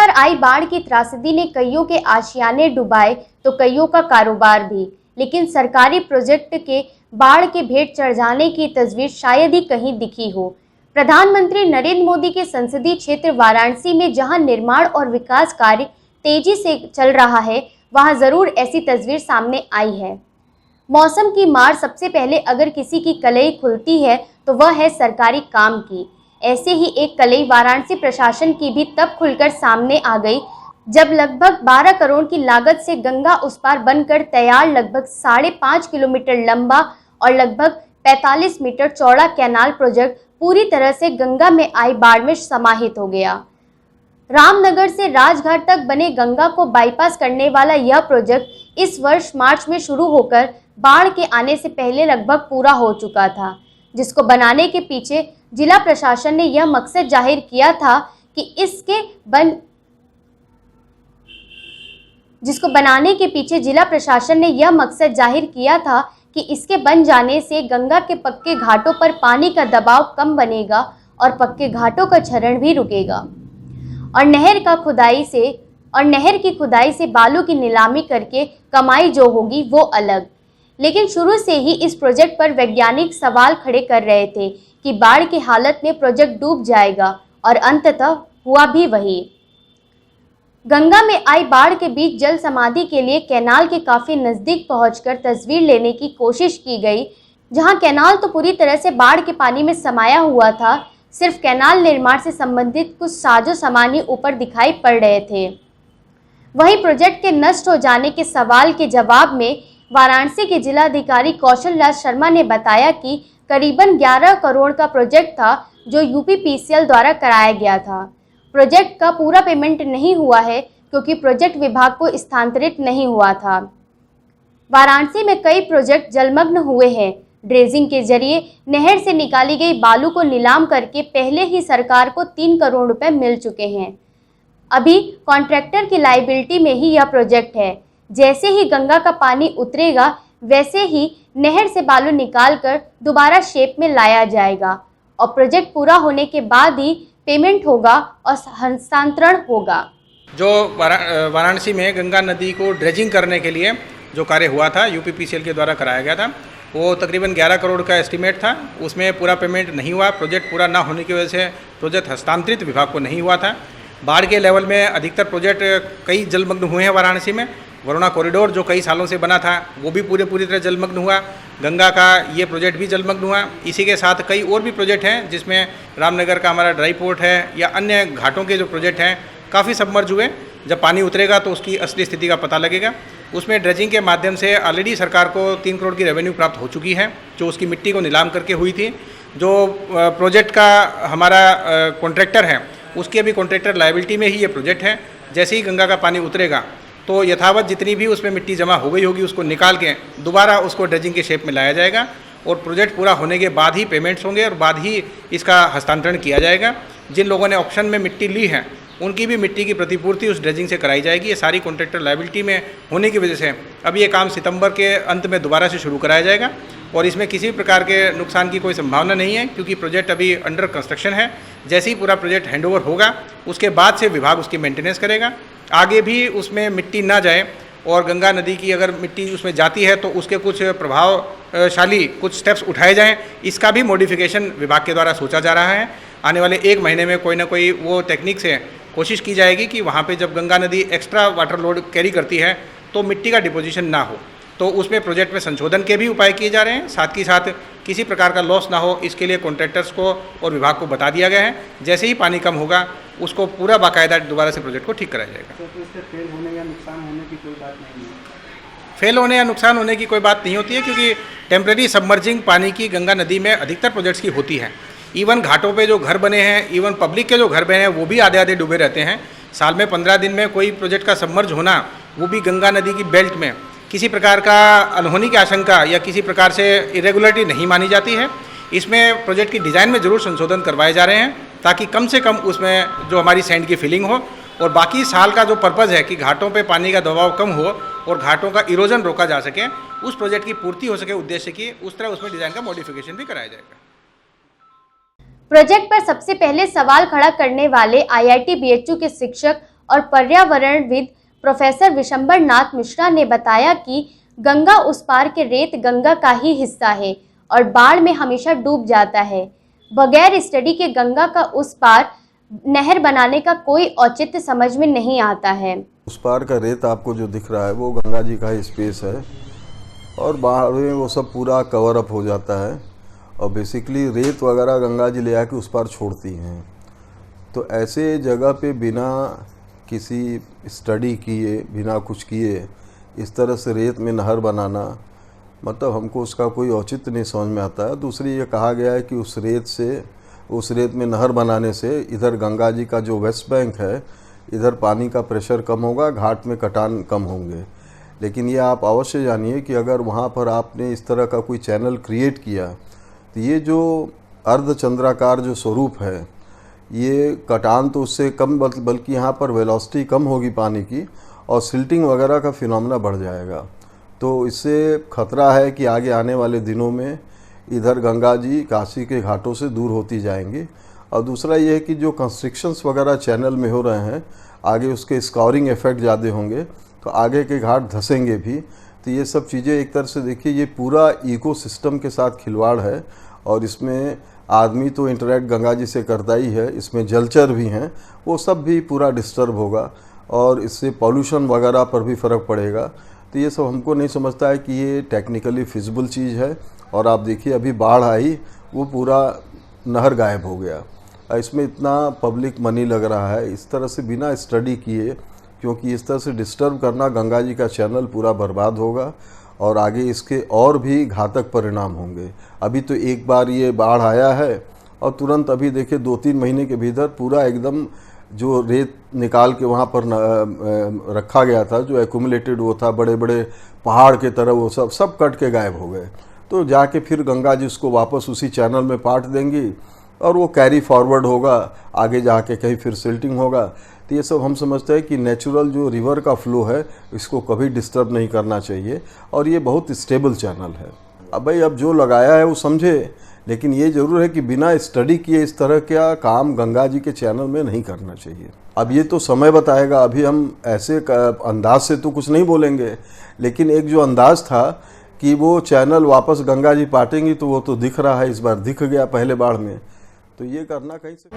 बार आई बाढ़ की त्रासदी ने कईयों के आशियाने डुबाए तो कईयों का कारोबार भी, लेकिन सरकारी प्रोजेक्ट के बाढ़ के भेंट चढ़ जाने की तस्वीर शायद ही कहीं दिखी हो। प्रधानमंत्री नरेंद्र मोदी के संसदीय क्षेत्र वाराणसी में जहां निर्माण और विकास कार्य तेजी से चल रहा है, वहां जरूर ऐसी तस्वीर सामने आई है। मौसम की मार सबसे पहले अगर किसी की कलई खुलती है तो वह है सरकारी काम की। ऐसे ही एक कलई वाराणसी प्रशासन की भी तब खुलकर सामने आ गई जब लगभग 12 करोड़ की लागत से गंगा उस पार बनकर तैयार लगभग 5.5 किलोमीटर लंबा और लगभग 45 मीटर चौड़ा कैनाल प्रोजेक्ट पूरी तरह से गंगा में आई बाढ़ में समाहित हो गया। रामनगर से राजघाट तक बने गंगा को बाईपास करने वाला यह प्रोजेक्ट इस वर्ष मार्च में शुरू होकर बाढ़ के आने से पहले लगभग पूरा हो चुका था, जिसको बनाने के पीछे जिला प्रशासन ने यह मकसद जाहिर किया था कि इसके बन जाने से गंगा के पक्के घाटों पर पानी का दबाव कम बनेगा और पक्के घाटों का क्षरण भी रुकेगा और नहर की खुदाई से बालू की नीलामी करके कमाई जो होगी वो अलग। लेकिन शुरू से ही इस प्रोजेक्ट पर वैज्ञानिक सवाल खड़े कर रहे थे कि बाढ़ की हालत में प्रोजेक्ट डूब जाएगा और अंततः हुआ भी वही। गंगा में आई बाढ़ के बीच जल समाधि के लिए कैनाल के काफी नजदीक पहुंचकर तस्वीर लेने की कोशिश की गई, जहां कैनाल तो पूरी तरह से बाढ़ के पानी में समाया हुआ था, सिर्फ कैनाल निर्माण से संबंधित कुछ साजो सामान ही ऊपर दिखाई पड़ रहे थे। वहीं प्रोजेक्ट के नष्ट हो जाने के सवाल के जवाब में वाराणसी के जिलाधिकारी कौशल राज शर्मा ने बताया कि करीबन 11 करोड़ का प्रोजेक्ट था जो यूपीपीसीएल द्वारा कराया गया था। प्रोजेक्ट का पूरा पेमेंट नहीं हुआ है क्योंकि प्रोजेक्ट विभाग को स्थानांतरित नहीं हुआ था। वाराणसी में कई प्रोजेक्ट जलमग्न हुए हैं। ड्रेजिंग के जरिए नहर से निकाली गई बालू को नीलाम करके पहले ही सरकार को 3 करोड़ रुपए मिल चुके हैं। अभी कॉन्ट्रैक्टर की लायबिलिटी में ही यह प्रोजेक्ट है। जैसे ही गंगा का पानी उतरेगा वैसे ही नहर से बालू निकालकर दोबारा शेप में लाया जाएगा और प्रोजेक्ट पूरा होने के बाद ही पेमेंट होगा और हस्तांतरण होगा। जो वाराणसी में गंगा नदी को ड्रेजिंग करने के लिए जो कार्य हुआ था यूपीपीसीएल के द्वारा कराया गया था, वो तकरीबन 11 करोड़ का एस्टीमेट था। उसमें पूरा पेमेंट नहीं हुआ। प्रोजेक्ट पूरा ना होने की वजह से प्रोजेक्ट हस्तांतरित विभाग को नहीं हुआ था। बाढ़ के लेवल में अधिकतर प्रोजेक्ट कई जलमग्न हुए हैं वाराणसी में। वरुणा कॉरिडोर जो कई सालों से बना था वो भी पूरी तरह जलमग्न हुआ। गंगा का ये प्रोजेक्ट भी जलमग्न हुआ। इसी के साथ कई और भी प्रोजेक्ट हैं जिसमें रामनगर का हमारा ड्राई पोर्ट है या अन्य घाटों के जो प्रोजेक्ट हैं काफ़ी सबमर्ज हुए। जब पानी उतरेगा तो उसकी असली स्थिति का पता लगेगा। उसमें ड्रेजिंग के माध्यम से ऑलरेडी सरकार को 3 करोड़ की रेवेन्यू प्राप्त हो चुकी है जो उसकी मिट्टी को नीलाम करके हुई थी। जो प्रोजेक्ट का हमारा कॉन्ट्रैक्टर है उसकी अभी कॉन्ट्रैक्टर लायबिलिटी में ही ये प्रोजेक्ट है। जैसे ही गंगा का पानी उतरेगा तो यथावत जितनी भी उसमें मिट्टी जमा हो गई होगी उसको निकाल के दोबारा उसको ड्रेजिंग के शेप में लाया जाएगा और प्रोजेक्ट पूरा होने के बाद ही पेमेंट्स होंगे और बाद ही इसका हस्तांतरण किया जाएगा। जिन लोगों ने ऑप्शन में मिट्टी ली है उनकी भी मिट्टी की प्रतिपूर्ति उस ड्रेजिंग से कराई जाएगी। ये सारी कॉन्ट्रैक्टर लायबिलिटी में होने की वजह से अब ये काम सितंबर के अंत में दोबारा से शुरू कराया जाएगा और इसमें किसी भी प्रकार के नुकसान की कोई संभावना नहीं है क्योंकि प्रोजेक्ट अभी अंडर कंस्ट्रक्शन है। जैसे ही पूरा प्रोजेक्ट हैंडओवर होगा उसके बाद से विभाग उसकी मेंटेनेंस करेगा। आगे भी उसमें मिट्टी ना जाए और गंगा नदी की अगर मिट्टी उसमें जाती है तो उसके कुछ प्रभावशाली कुछ स्टेप्स उठाए जाएं, इसका भी मॉडिफिकेशन विभाग के द्वारा सोचा जा रहा है। आने वाले 1 महीने में कोई ना कोई वो टेक्निक से कोशिश की जाएगी कि वहाँ पे जब गंगा नदी एक्स्ट्रा वाटर लोड कैरी करती है तो मिट्टी का डिपोजिशन ना हो। तो उसमें प्रोजेक्ट में संशोधन के भी उपाय किए जा रहे हैं। साथ ही साथ किसी प्रकार का लॉस ना हो इसके लिए कॉन्ट्रैक्टर्स को और विभाग को बता दिया गया है। जैसे ही पानी कम होगा उसको पूरा बाकायदा दोबारा से प्रोजेक्ट को ठीक कराया जाएगा। तो इससे फेल होने या नुकसान होने की कोई बात नहीं है? फेल होने या नुकसान होने की कोई बात नहीं होती है क्योंकि टेम्प्रेरी सबमर्जिंग पानी की गंगा नदी में अधिकतर प्रोजेक्ट्स की होती है। इवन घाटों पे जो घर बने हैं, इवन पब्लिक के जो घर बने हैं वो भी आधे डूबे रहते हैं। साल में 15 दिन में कोई प्रोजेक्ट का सबमर्ज होना, वो भी गंगा नदी की बेल्ट में, किसी प्रकार का अनहोनी की आशंका या किसी प्रकार से इरेगुलरिटी नहीं मानी जाती है। इसमें प्रोजेक्ट की डिज़ाइन में ज़रूर संशोधन करवाए जा रहे हैं ताकि कम से कम उसमें जो हमारी सैंड की फिलिंग हो और बाकी साल का जो पर्पज़ है कि घाटों पे पानी का दबाव कम हो और घाटों का इरोजन रोका जा सके, उस प्रोजेक्ट की पूर्ति हो सके उद्देश्य की, उस तरह उसमें डिज़ाइन का मॉडिफिकेशन भी कराया जाएगा। प्रोजेक्ट पर सबसे पहले सवाल खड़ा करने वाले आईआईटी बीएचयू के शिक्षक और पर्यावरणविद प्रोफेसर विशंबर नाथ मिश्रा ने बताया कि गंगा उस पार के रेत गंगा का ही हिस्सा है और बाढ़ में हमेशा डूब जाता है। बगैर स्टडी के गंगा का उस पार नहर बनाने का कोई औचित्य समझ में नहीं आता है। उस पार का रेत आपको जो दिख रहा है वो गंगा जी का ही स्पेस है और बाहर में वो सब पूरा कवर अप हो जाता है और बेसिकली रेत वगैरह गंगा जी ले आके उस पार छोड़ती हैं। तो ऐसे जगह पे बिना किसी स्टडी किए, बिना कुछ किए इस तरह से रेत में नहर बनाना, मतलब हमको उसका कोई औचित्य नहीं समझ में आता है। दूसरी ये कहा गया है कि उस रेत में नहर बनाने से इधर गंगा जी का जो वेस्ट बैंक है इधर पानी का प्रेशर कम होगा, घाट में कटान कम होंगे। लेकिन ये आप अवश्य जानिए कि अगर वहाँ पर आपने इस तरह का कोई चैनल क्रिएट किया तो ये जो अर्धचंद्राकार जो स्वरूप है ये कटान तो उससे कम, बल्कि यहाँ पर वेलोसिटी कम होगी पानी की और सिल्टिंग वगैरह का फिनोमेना बढ़ जाएगा। तो इससे खतरा है कि आगे आने वाले दिनों में इधर गंगा जी काशी के घाटों से दूर होती जाएंगी। और दूसरा ये है कि जो कंस्ट्रक्शंस वगैरह चैनल में हो रहे हैं आगे उसके स्कॉरिंग इफेक्ट ज़्यादा होंगे तो आगे के घाट धंसेंगे भी। तो ये सब चीज़ें एक तरह से देखिए ये पूरा इकोसिस्टम के साथ खिलवाड़ है और इसमें आदमी तो इंटरेक्ट गंगा जी से करता ही है, इसमें जलचर भी हैं, वो सब भी पूरा डिस्टर्ब होगा और इससे पॉल्यूशन वगैरह पर भी फ़र्क पड़ेगा। तो ये सब हमको नहीं समझता है कि ये टेक्निकली फिजिबल चीज़ है। और आप देखिए अभी बाढ़ आई वो पूरा नहर गायब हो गया, इसमें इतना पब्लिक मनी लग रहा है इस तरह से बिना स्टडी किए, क्योंकि इस तरह से डिस्टर्ब करना गंगा जी का चैनल पूरा बर्बाद होगा और आगे इसके और भी घातक परिणाम होंगे। अभी तो एक बार ये बाढ़ आया है और तुरंत अभी देखिए 2-3 महीने के भीतर पूरा एकदम जो रेत निकाल के वहाँ पर रखा गया था, जो एक्यूमुलेटेड वो था बड़े बड़े पहाड़ के तरह, वो सब कट के गायब हो गए। तो जाके फिर गंगा जी उसको वापस उसी चैनल में पाट देंगी और वो कैरी फॉरवर्ड होगा, आगे जाके कहीं फिर सिल्टिंग होगा। तो ये सब हम समझते हैं कि नेचुरल जो रिवर का फ्लो है इसको कभी डिस्टर्ब नहीं करना चाहिए और ये बहुत स्टेबल चैनल है। अब भाई अब जो लगाया है वो समझे, लेकिन ये ज़रूर है कि बिना स्टडी किए इस तरह का काम गंगा जी के चैनल में नहीं करना चाहिए। अब ये तो समय बताएगा, अभी हम ऐसे अंदाज से तो कुछ नहीं बोलेंगे, लेकिन एक जो अंदाज था कि वो चैनल वापस गंगा जी पाटेंगी तो वो तो दिख रहा है, इस बार दिख गया पहले बाढ़ में। तो ये करना कहीं से